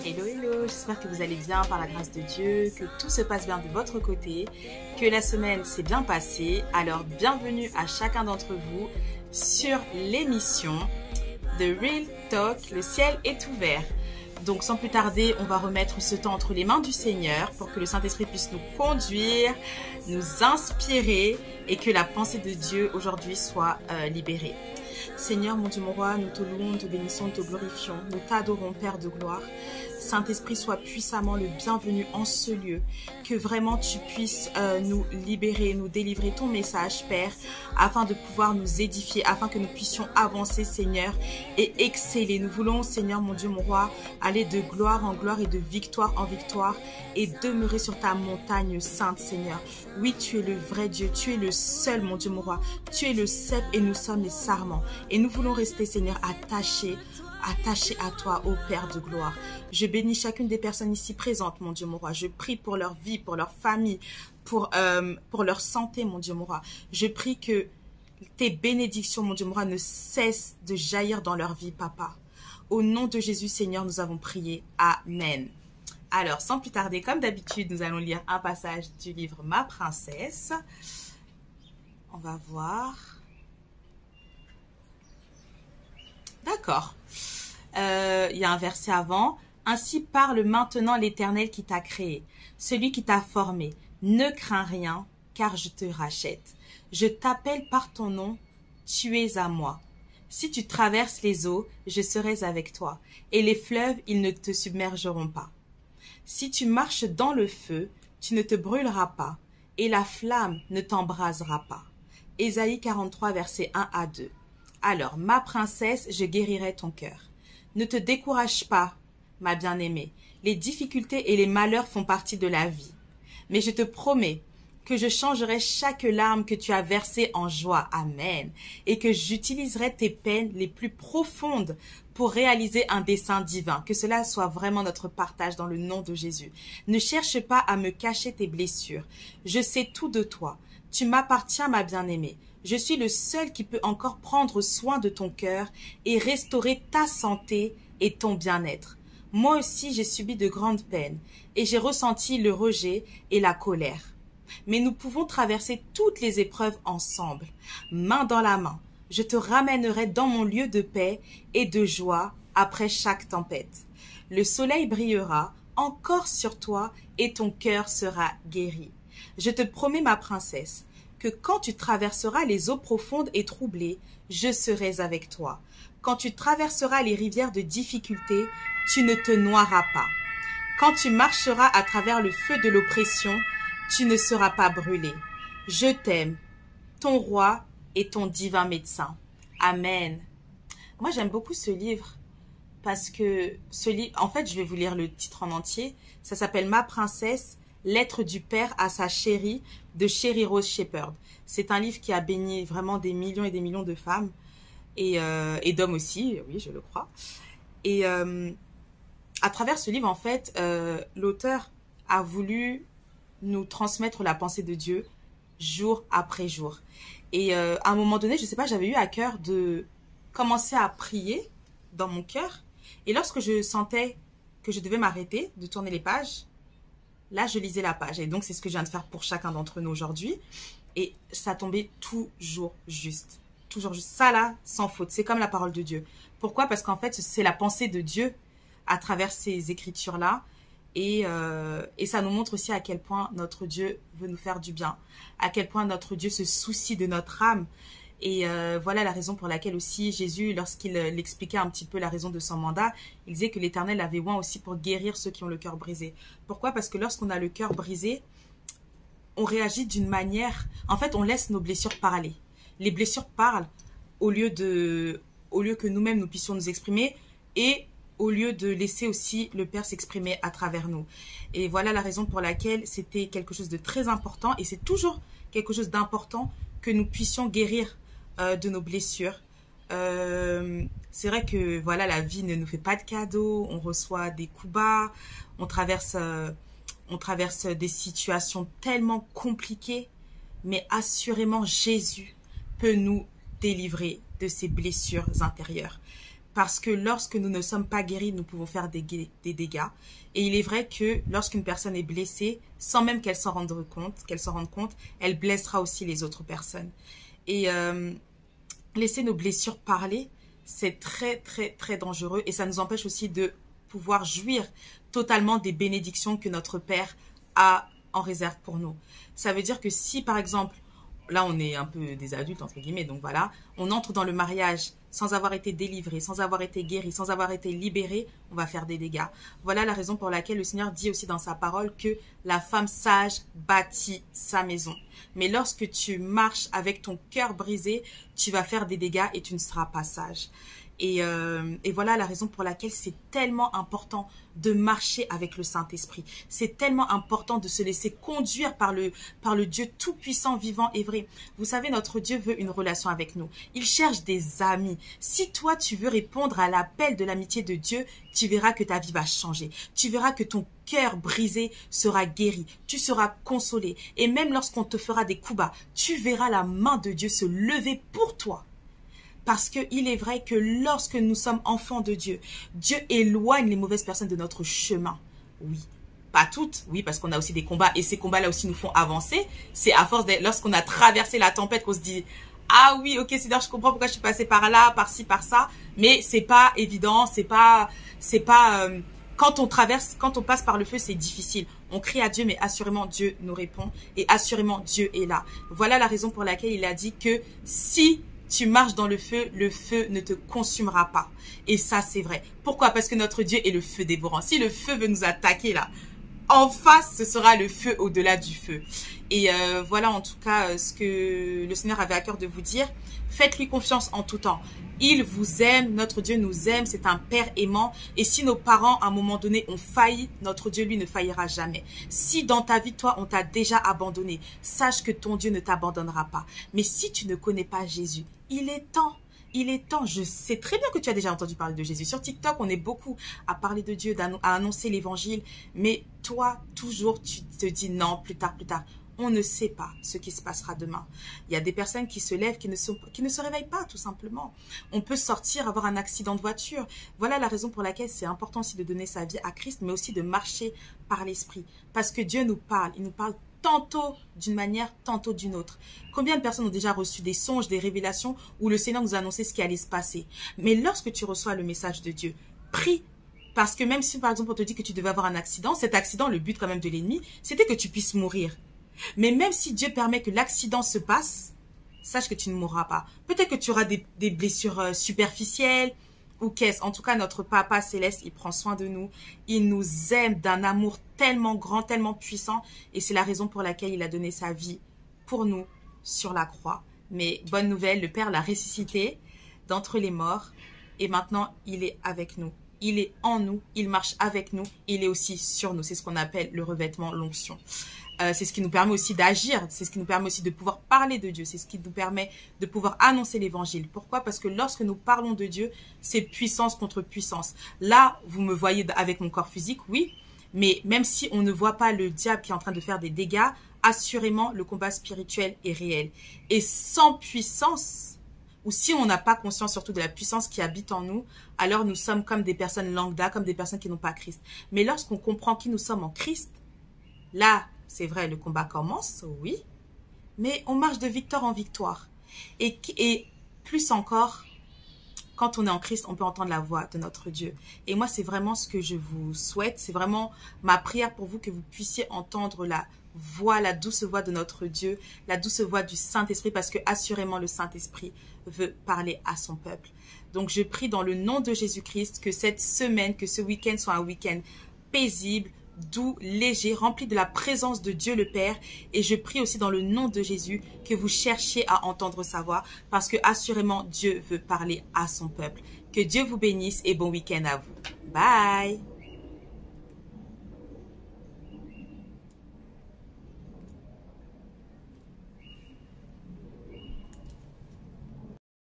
Hello, hello, j'espère que vous allez bien par la grâce de Dieu, que tout se passe bien de votre côté, que la semaine s'est bien passée. Alors, bienvenue à chacun d'entre vous sur l'émission de Real Talk, le ciel est ouvert. Donc, sans plus tarder, on va remettre ce temps entre les mains du Seigneur pour que le Saint-Esprit puisse nous conduire, nous inspirer et que la pensée de Dieu aujourd'hui soit libérée. Seigneur, mon Dieu, mon roi, nous te louons, nous te bénissons, nous te glorifions, nous t'adorons, Père de gloire. Saint-Esprit, sois puissamment le bienvenu en ce lieu, que vraiment tu puisses nous libérer, nous délivrer ton message, Père, afin de pouvoir nous édifier, afin que nous puissions avancer, Seigneur, et exceller. Nous voulons, Seigneur, mon Dieu, mon roi, aller de gloire en gloire et de victoire en victoire et demeurer sur ta montagne sainte, Seigneur. Oui, tu es le vrai Dieu, tu es le seul, mon Dieu, mon roi. Tu es le cep et nous sommes les sarments. Et nous voulons rester, Seigneur, attachés à toi, ô Père de gloire. Je bénis chacune des personnes ici présentes, mon Dieu, mon roi. Je prie pour leur vie, pour leur famille, pour leur santé, mon Dieu, mon roi. Je prie que tes bénédictions, mon Dieu, mon roi, ne cessent de jaillir dans leur vie, papa. Au nom de Jésus, Seigneur, nous avons prié. Amen. Alors, sans plus tarder, comme d'habitude, nous allons lire un passage du livre Ma princesse. On va voir. D'accord. Il y a un verset avant. Ainsi parle maintenant l'Éternel qui t'a créé, celui qui t'a formé. Ne crains rien, car je te rachète. Je t'appelle par ton nom, tu es à moi. Si tu traverses les eaux, je serai avec toi, et les fleuves, ils ne te submergeront pas. Si tu marches dans le feu, tu ne te brûleras pas, et la flamme ne t'embrasera pas. Ésaïe 43, versets 1 à 2. Alors, ma princesse, je guérirai ton cœur. Ne te décourage pas, ma bien-aimée. Les difficultés et les malheurs font partie de la vie. Mais je te promets que je changerai chaque larme que tu as versée en joie. Amen. Et que j'utiliserai tes peines les plus profondes pour réaliser un dessein divin. Que cela soit vraiment notre partage dans le nom de Jésus. Ne cherche pas à me cacher tes blessures. Je sais tout de toi. Tu m'appartiens, ma bien-aimée. Je suis le seul qui peut encore prendre soin de ton cœur et restaurer ta santé et ton bien-être. Moi aussi, j'ai subi de grandes peines et j'ai ressenti le rejet et la colère. Mais nous pouvons traverser toutes les épreuves ensemble, main dans la main. Je te ramènerai dans mon lieu de paix et de joie après chaque tempête. Le soleil brillera encore sur toi et ton cœur sera guéri. Je te promets, ma princesse, que quand tu traverseras les eaux profondes et troublées, je serai avec toi. Quand tu traverseras les rivières de difficulté, tu ne te noieras pas. Quand tu marcheras à travers le feu de l'oppression, tu ne seras pas brûlé. Je t'aime, ton roi et ton divin médecin. Amen. Moi, j'aime beaucoup ce livre parce que ce livre, en fait, je vais vous lire le titre en entier. Ça s'appelle Ma princesse, lettre du père à sa chérie de Sherry Rose Shepherd. C'est un livre qui a béni vraiment des millions et des millions de femmes et d'hommes aussi, oui, je le crois. Et à travers ce livre, en fait, l'auteur a voulu nous transmettre la pensée de Dieu jour après jour. Et à un moment donné, je sais pas, j'avais eu à cœur de commencer à prier dans mon cœur. Et lorsque je sentais que je devais m'arrêter, de tourner les pages, là, je lisais la page. Et donc, c'est ce que je viens de faire pour chacun d'entre nous aujourd'hui. Et ça tombait toujours juste. Toujours juste. Ça, là, sans faute. C'est comme la parole de Dieu. Pourquoi? Parce qu'en fait, c'est la pensée de Dieu à travers ces écritures-là. Et ça nous montre aussi à quel point notre Dieu veut nous faire du bien. À quel point notre Dieu se soucie de notre âme. Et voilà la raison pour laquelle aussi Jésus, lorsqu'il expliquait un petit peu la raison de son mandat, il disait que l'Éternel avait oint aussi pour guérir ceux qui ont le cœur brisé. Pourquoi? Parce que lorsqu'on a le cœur brisé, on réagit d'une manière... En fait, on laisse nos blessures parler. Les blessures parlent au lieu que nous-mêmes nous puissions nous exprimer et au lieu de laisser aussi le Père s'exprimer à travers nous. Et voilà la raison pour laquelle c'était quelque chose de très important et c'est toujours quelque chose d'important que nous puissions guérir de nos blessures. C'est vrai que voilà, la vie ne nous fait pas de cadeaux, on reçoit des coups bas, on traverse des situations tellement compliquées, mais assurément Jésus peut nous délivrer de ces blessures intérieures. parce que lorsque nous ne sommes pas guéris, nous pouvons faire des dégâts. Et il est vrai que lorsqu'une personne est blessée, sans même qu'elle s'en rende compte, elle blessera aussi les autres personnes. Et laisser nos blessures parler, c'est très, très, très dangereux. Et ça nous empêche aussi de pouvoir jouir totalement des bénédictions que notre Père a en réserve pour nous. Ça veut dire que si, par exemple, là, on est un peu des adultes, entre guillemets, donc voilà, on entre dans le mariage sans avoir été délivré, sans avoir été guéri, sans avoir été libéré, on va faire des dégâts. Voilà la raison pour laquelle le Seigneur dit aussi dans sa parole que la femme sage bâtit sa maison. Mais lorsque tu marches avec ton cœur brisé, tu vas faire des dégâts et tu ne seras pas sage. Et voilà la raison pour laquelle c'est tellement important de marcher avec le Saint-Esprit. C'est tellement important de se laisser conduire par le Dieu tout-puissant, vivant et vrai. Vous savez, notre Dieu veut une relation avec nous. Il cherche des amis. Si toi, tu veux répondre à l'appel de l'amitié de Dieu, tu verras que ta vie va changer. Tu verras que ton cœur brisé sera guéri. Tu seras consolé. Et même lorsqu'on te fera des coups bas, tu verras la main de Dieu se lever pour toi. Parce qu'il est vrai que lorsque nous sommes enfants de Dieu, Dieu éloigne les mauvaises personnes de notre chemin. Oui, pas toutes, oui, parce qu'on a aussi des combats et ces combats-là aussi nous font avancer. C'est à force, lorsqu'on a traversé la tempête qu'on se dit « Ah oui, ok, Seigneur, je comprends pourquoi je suis passé par là, par ci, par ça. » Mais c'est pas évident, quand on traverse, quand on passe par le feu, c'est difficile. On crie à Dieu, mais assurément Dieu nous répond et assurément Dieu est là. Voilà la raison pour laquelle il a dit que si tu marches dans le feu ne te consumera pas. Et ça, c'est vrai. Pourquoi? Parce que notre Dieu est le feu dévorant. Si le feu veut nous attaquer là, en face, ce sera le feu au-delà du feu. Et voilà en tout cas ce que le Seigneur avait à cœur de vous dire. Faites-lui confiance en tout temps. Il vous aime, notre Dieu nous aime, c'est un Père aimant. Et si nos parents, à un moment donné, ont failli, notre Dieu, lui, ne faillira jamais. Si dans ta vie, toi, on t'a déjà abandonné, sache que ton Dieu ne t'abandonnera pas. Mais si tu ne connais pas Jésus, il est temps. Il est temps. Je sais très bien que tu as déjà entendu parler de Jésus. Sur TikTok, on est beaucoup à parler de Dieu, à annoncer l'évangile. Mais toi, toujours, tu te dis non, plus tard, plus tard. On ne sait pas ce qui se passera demain. Il y a des personnes qui se lèvent, qui ne se réveillent pas, tout simplement. On peut sortir, avoir un accident de voiture. Voilà la raison pour laquelle c'est important aussi de donner sa vie à Christ, mais aussi de marcher par l'Esprit. Parce que Dieu nous parle. Il nous parle tantôt d'une manière, tantôt d'une autre. Combien de personnes ont déjà reçu des songes, des révélations où le Seigneur nous a annoncé ce qui allait se passer? Mais lorsque tu reçois le message de Dieu, prie. Parce que même si, par exemple, on te dit que tu devais avoir un accident, cet accident, le but quand même de l'ennemi, c'était que tu puisses mourir. Mais même si Dieu permet que l'accident se passe, sache que tu ne mourras pas. Peut-être que tu auras des blessures superficielles ou qu'est-ce. En tout cas, notre Papa Céleste, il prend soin de nous. Il nous aime d'un amour tellement grand, tellement puissant. Et c'est la raison pour laquelle il a donné sa vie pour nous sur la croix. Mais bonne nouvelle, le Père l'a ressuscité d'entre les morts. Et maintenant, il est avec nous. Il est en nous, il marche avec nous, il est aussi sur nous. C'est ce qu'on appelle le revêtement, l'onction. C'est ce qui nous permet aussi d'agir, c'est ce qui nous permet aussi de pouvoir parler de Dieu, c'est ce qui nous permet de pouvoir annoncer l'évangile. Pourquoi? Parce que lorsque nous parlons de Dieu, c'est puissance contre puissance. Là, vous me voyez avec mon corps physique, oui, mais même si on ne voit pas le diable qui est en train de faire des dégâts, assurément, le combat spirituel est réel. Et sans puissance, ou si on n'a pas conscience surtout de la puissance qui habite en nous, alors nous sommes comme des personnes lambda, comme des personnes qui n'ont pas Christ. Mais lorsqu'on comprend qui nous sommes en Christ, là, c'est vrai, le combat commence, oui, mais on marche de victoire en victoire. Et plus encore, quand on est en Christ, on peut entendre la voix de notre Dieu. Et moi, c'est vraiment ce que je vous souhaite. C'est vraiment ma prière pour vous, que vous puissiez entendre la voix, la douce voix de notre Dieu, la douce voix du Saint-Esprit, parce que assurément, le Saint-Esprit veut parler à son peuple. Donc, je prie dans le nom de Jésus-Christ que cette semaine, que ce week-end soit un week-end paisible, doux, léger, rempli de la présence de Dieu le Père. Et je prie aussi dans le nom de Jésus que vous cherchiez à entendre sa voix, parce que assurément Dieu veut parler à son peuple. Que Dieu vous bénisse et bon week-end à vous. Bye!